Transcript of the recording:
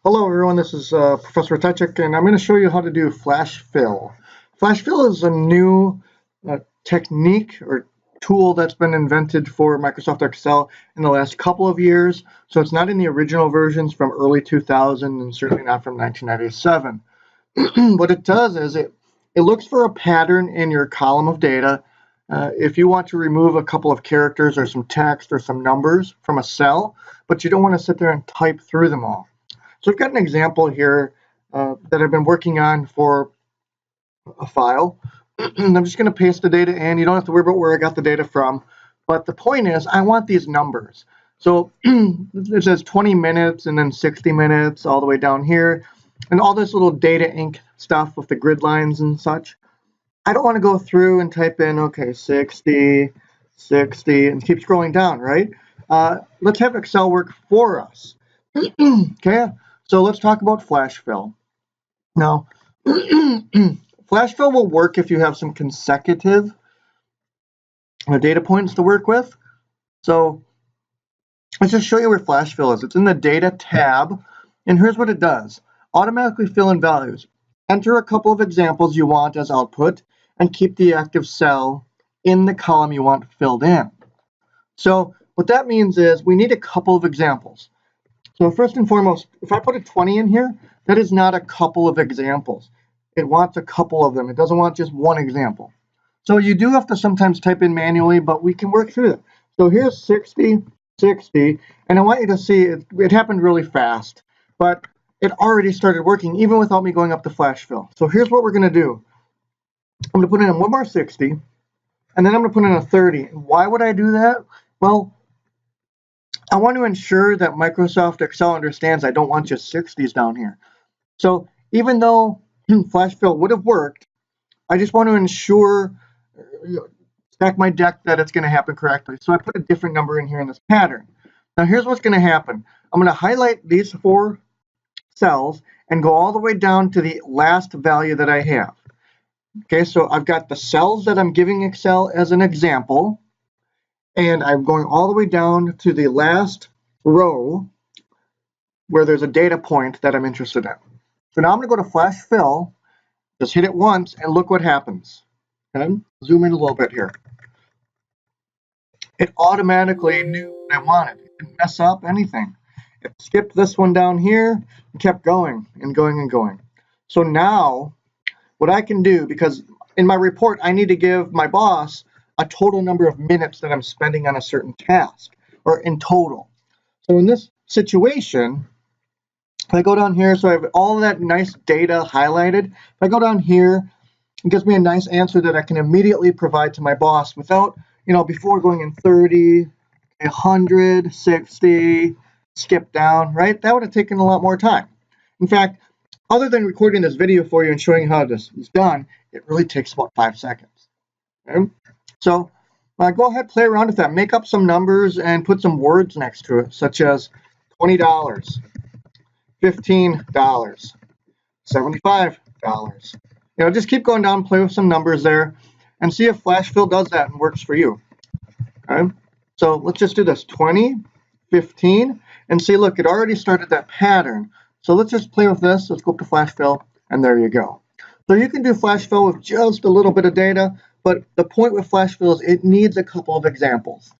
Hello everyone, this is Professor Tachik, and I'm going to show you how to do FlashFill. FlashFill is a new technique or tool that's been invented for Microsoft Excel in the last couple of years. So it's not in the original versions from early 2000 and certainly not from 1997. What it does is it looks for a pattern in your column of data. If you want to remove a couple of characters or some text or some numbers from a cell, but you don't want to sit there and type through them all. So I've got an example here that I've been working on for a file. I'm just going to paste the data in. You don't have to worry about where I got the data from. But the point is, I want these numbers. So it says 20 minutes and then 60 minutes all the way down here. And all this little data inc stuff with the grid lines and such. I don't want to go through and type in, okay, 60, 60, and keep scrolling down, right? Let's have Excel work for us. Okay. So let's talk about FlashFill. Now, FlashFill will work if you have some consecutive data points to work with. So let's just show you where FlashFill is. It's in the Data tab, and here's what it does. Automatically fill in values. Enter a couple of examples you want as output, and keep the active cell in the column you want filled in. So what that means is we need a couple of examples. So first and foremost, if I put a 20 in here, that is not a couple of examples. It wants a couple of them. It doesn't want just one example. So you do have to sometimes type in manually, but we can work through it. So here's 60, 60, and I want you to see it happened really fast, but it already started working even without me going up to FlashFill. So here's what we're going to do. I'm going to put in one more 60, and then I'm going to put in a 30. Why would I do that? Well, I want to ensure that Microsoft Excel understands I don't want just 60s down here. So even though FlashFill would have worked, I just want to ensure, stack my deck that it's going to happen correctly. So I put a different number in here in this pattern. Now here's what's going to happen. I'm going to highlight these 4 cells and go all the way down to the last value that I have. Okay, so I've got the cells that I'm giving Excel as an example. And I'm going all the way down to the last row where there's a data point that I'm interested in. So now I'm going to go to FlashFill, just hit it once, and look what happens. Okay? Zoom in a little bit here. It automatically knew what I wanted. It didn't mess up anything. It skipped this one down here and kept going and going and going. So now what I can do, because in my report I need to give my boss a total number of minutes that I'm spending on a certain task, or in total. So in this situation, if I go down here, so I have all of that nice data highlighted. If I go down here, it gives me a nice answer that I can immediately provide to my boss without, before going in 30, 100, 60, skip down, right? That would have taken a lot more time. In fact, other than recording this video for you and showing you how this is done, it really takes about 5 seconds. Okay? So go ahead, play around with that. Make up some numbers and put some words next to it, such as $20, $15, $75. Just keep going down, play with some numbers there, and see if FlashFill does that and works for you. Okay? So let's just do this, 20, 15, and see, look, it already started that pattern. So let's just play with this. Let's go up to FlashFill, and there you go. So you can do FlashFill with just a little bit of data, but the point with FlashFill is it needs a couple of examples.